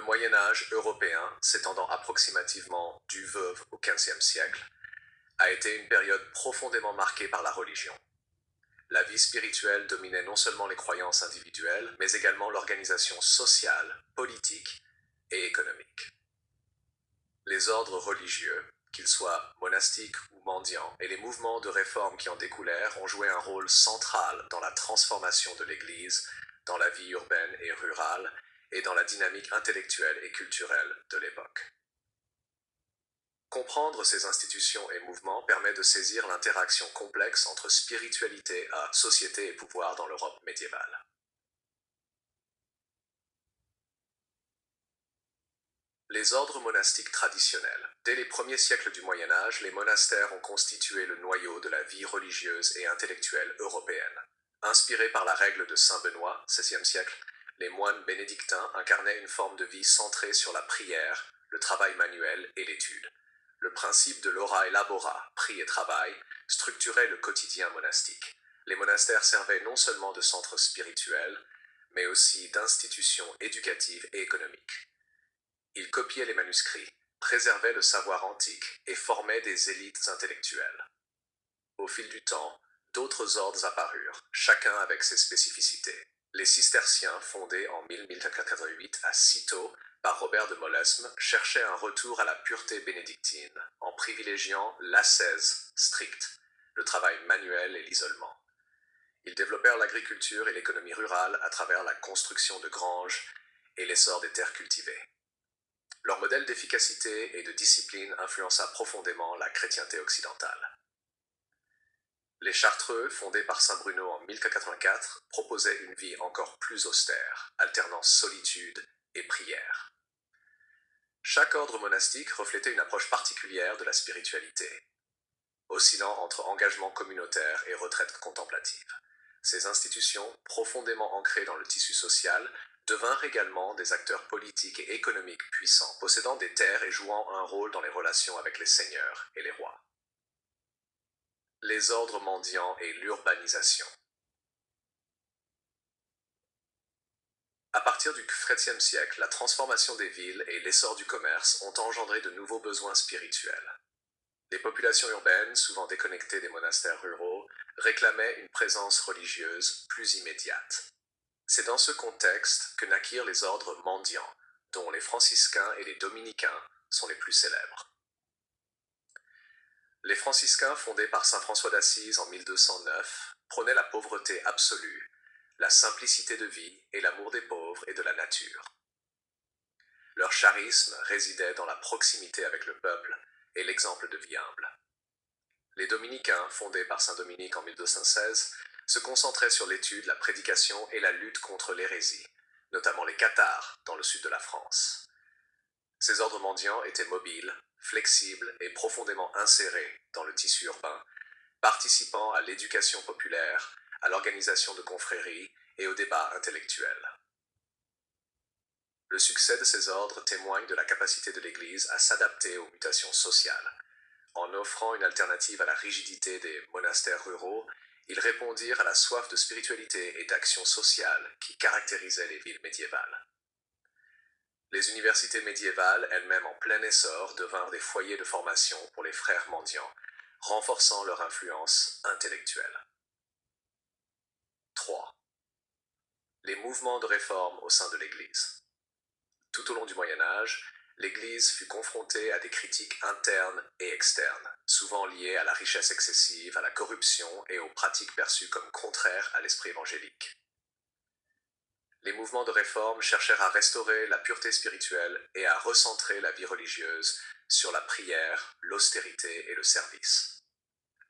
Moyen Âge européen, s'étendant approximativement du Veuve au XVe siècle, a été une période profondément marquée par la religion. La vie spirituelle dominait non seulement les croyances individuelles, mais également l'organisation sociale, politique et économique. Les ordres religieux, qu'ils soient monastiques ou mendiants, et les mouvements de réforme qui en découlèrent ont joué un rôle central dans la transformation de l'Église, dans la vie urbaine et rurale, et dans la dynamique intellectuelle et culturelle de l'époque. Comprendre ces institutions et mouvements permet de saisir l'interaction complexe entre spiritualité, société et pouvoir dans l'Europe médiévale. Les ordres monastiques traditionnels. Dès les premiers siècles du Moyen Âge, les monastères ont constitué le noyau de la vie religieuse et intellectuelle européenne. Inspirés par la règle de Saint Benoît, XVIe siècle, les moines bénédictins incarnaient une forme de vie centrée sur la prière, le travail manuel et l'étude. Le principe de l'ora et labora, prie et travail, structurait le quotidien monastique. Les monastères servaient non seulement de centres spirituels, mais aussi d'institutions éducatives et économiques. Ils copiaient les manuscrits, préservaient le savoir antique et formaient des élites intellectuelles. Au fil du temps, d'autres ordres apparurent, chacun avec ses spécificités. Les cisterciens, fondés en 1188 à Cîteaux par Robert de Molesme, cherchaient un retour à la pureté bénédictine, en privilégiant l'ascèse stricte, le travail manuel et l'isolement. Ils développèrent l'agriculture et l'économie rurale à travers la construction de granges et l'essor des terres cultivées. Leur modèle d'efficacité et de discipline influença profondément la chrétienté occidentale. Les Chartreux, fondés par saint Bruno en 1084, proposaient une vie encore plus austère, alternant solitude et prière. Chaque ordre monastique reflétait une approche particulière de la spiritualité, oscillant entre engagement communautaire et retraite contemplative. Ces institutions, profondément ancrées dans le tissu social, devinrent également des acteurs politiques et économiques puissants, possédant des terres et jouant un rôle dans les relations avec les seigneurs et les rois. Les ordres mendiants et l'urbanisation. À partir du XIIIe siècle, la transformation des villes et l'essor du commerce ont engendré de nouveaux besoins spirituels. Les populations urbaines, souvent déconnectées des monastères ruraux, réclamaient une présence religieuse plus immédiate. C'est dans ce contexte que naquirent les ordres mendiants, dont les franciscains et les dominicains sont les plus célèbres. Les franciscains, fondés par saint François d'Assise en 1209, prônaient la pauvreté absolue, la simplicité de vie et l'amour des pauvres et de la nature. Leur charisme résidait dans la proximité avec le peuple et l'exemple de vie humble. Les dominicains, fondés par saint Dominique en 1216, se concentraient sur l'étude, la prédication et la lutte contre l'hérésie, notamment les cathares dans le sud de la France. Ces ordres mendiants étaient mobiles, flexibles et profondément insérés dans le tissu urbain, participant à l'éducation populaire, à l'organisation de confréries et au débat intellectuel. Le succès de ces ordres témoigne de la capacité de l'Église à s'adapter aux mutations sociales. En offrant une alternative à la rigidité des monastères ruraux, ils répondirent à la soif de spiritualité et d'action sociale qui caractérisait les villes médiévales. Les universités médiévales, elles-mêmes en plein essor, devinrent des foyers de formation pour les frères mendiants, renforçant leur influence intellectuelle. 3. Les mouvements de réforme au sein de l'Église. Tout au long du Moyen Âge, l'Église fut confrontée à des critiques internes et externes, souvent liées à la richesse excessive, à la corruption et aux pratiques perçues comme contraires à l'esprit évangélique. Les mouvements de réforme cherchèrent à restaurer la pureté spirituelle et à recentrer la vie religieuse sur la prière, l'austérité et le service.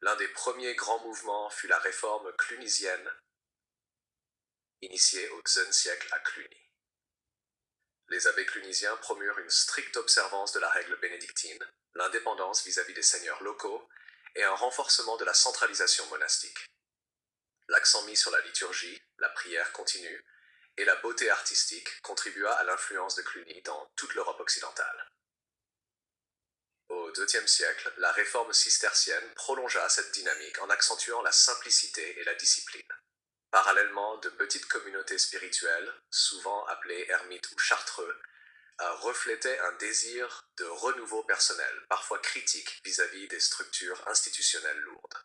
L'un des premiers grands mouvements fut la réforme clunisienne, initiée au XIe siècle à Cluny. Les abbés clunisiens promurent une stricte observance de la règle bénédictine, l'indépendance vis-à-vis des seigneurs locaux et un renforcement de la centralisation monastique. L'accent mis sur la liturgie, la prière continue, et la beauté artistique contribua à l'influence de Cluny dans toute l'Europe occidentale. Au IIe siècle, la réforme cistercienne prolongea cette dynamique en accentuant la simplicité et la discipline. Parallèlement, de petites communautés spirituelles, souvent appelées ermites ou chartreux, reflétaient un désir de renouveau personnel, parfois critique vis-à-vis des structures institutionnelles lourdes.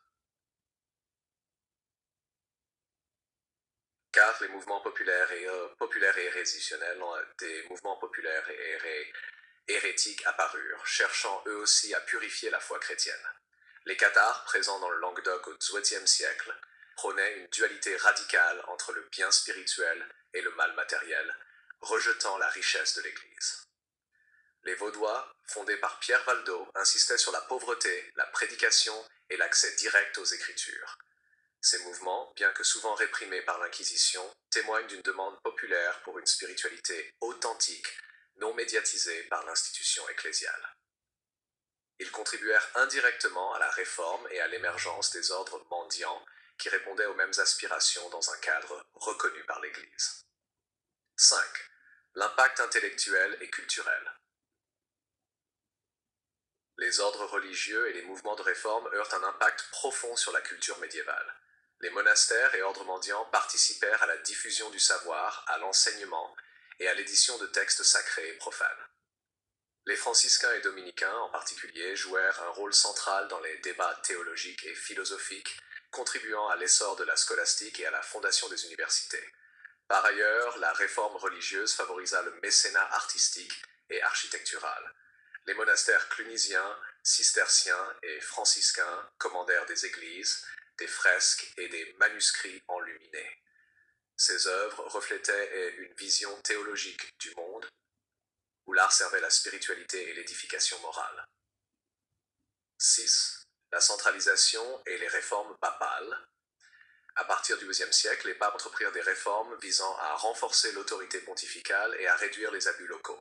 Car les mouvements populaires et hérésionnels, des mouvements populaires et hérétiques apparurent, cherchant eux aussi à purifier la foi chrétienne. Les cathares, présents dans le Languedoc au XVIIIe siècle, prônaient une dualité radicale entre le bien spirituel et le mal matériel, rejetant la richesse de l'Église. Les Vaudois, fondés par Pierre Valdo, insistaient sur la pauvreté, la prédication et l'accès direct aux Écritures. Ces mouvements, bien que souvent réprimés par l'Inquisition, témoignent d'une demande populaire pour une spiritualité authentique, non médiatisée par l'institution ecclésiale. Ils contribuèrent indirectement à la réforme et à l'émergence des ordres mendiants qui répondaient aux mêmes aspirations dans un cadre reconnu par l'Église. 5. L'impact intellectuel et culturel. Les ordres religieux et les mouvements de réforme eurent un impact profond sur la culture médiévale. Les monastères et ordres mendiants participèrent à la diffusion du savoir, à l'enseignement et à l'édition de textes sacrés et profanes. Les franciscains et dominicains, en particulier, jouèrent un rôle central dans les débats théologiques et philosophiques, contribuant à l'essor de la scolastique et à la fondation des universités. Par ailleurs, la réforme religieuse favorisa le mécénat artistique et architectural. Les monastères clunisiens, cisterciens et franciscains commandèrent des églises, des fresques et des manuscrits enluminés. Ces œuvres reflétaient une vision théologique du monde, où l'art servait la spiritualité et l'édification morale. 6. La centralisation et les réformes papales. À partir du XIe siècle, les papes entreprirent des réformes visant à renforcer l'autorité pontificale et à réduire les abus locaux.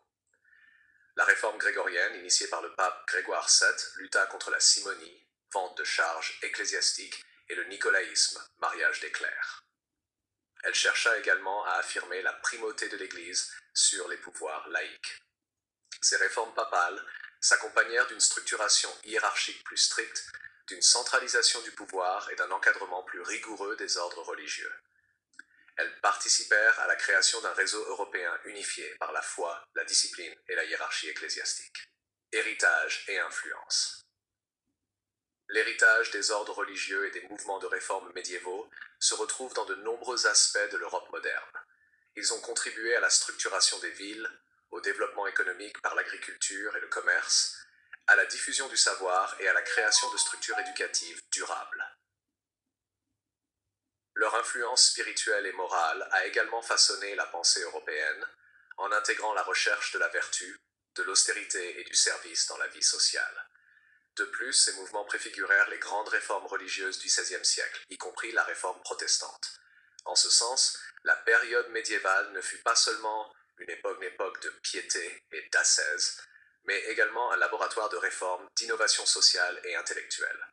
La réforme grégorienne, initiée par le pape Grégoire VII, lutta contre la simonie, vente de charges ecclésiastiques, et le nicolaïsme, mariage des clercs. Elle chercha également à affirmer la primauté de l'Église sur les pouvoirs laïques. Ces réformes papales s'accompagnèrent d'une structuration hiérarchique plus stricte, d'une centralisation du pouvoir et d'un encadrement plus rigoureux des ordres religieux. Elles participèrent à la création d'un réseau européen unifié par la foi, la discipline et la hiérarchie ecclésiastique. Héritage et influence. L'héritage des ordres religieux et des mouvements de réforme médiévaux se retrouve dans de nombreux aspects de l'Europe moderne. Ils ont contribué à la structuration des villes, au développement économique par l'agriculture et le commerce, à la diffusion du savoir et à la création de structures éducatives durables. Leur influence spirituelle et morale a également façonné la pensée européenne, en intégrant la recherche de la vertu, de l'austérité et du service dans la vie sociale. De plus, ces mouvements préfigurèrent les grandes réformes religieuses du XVIe siècle, y compris la réforme protestante. En ce sens, la période médiévale ne fut pas seulement une époque de piété et d'ascèse, mais également un laboratoire de réforme, d'innovation sociale et intellectuelle.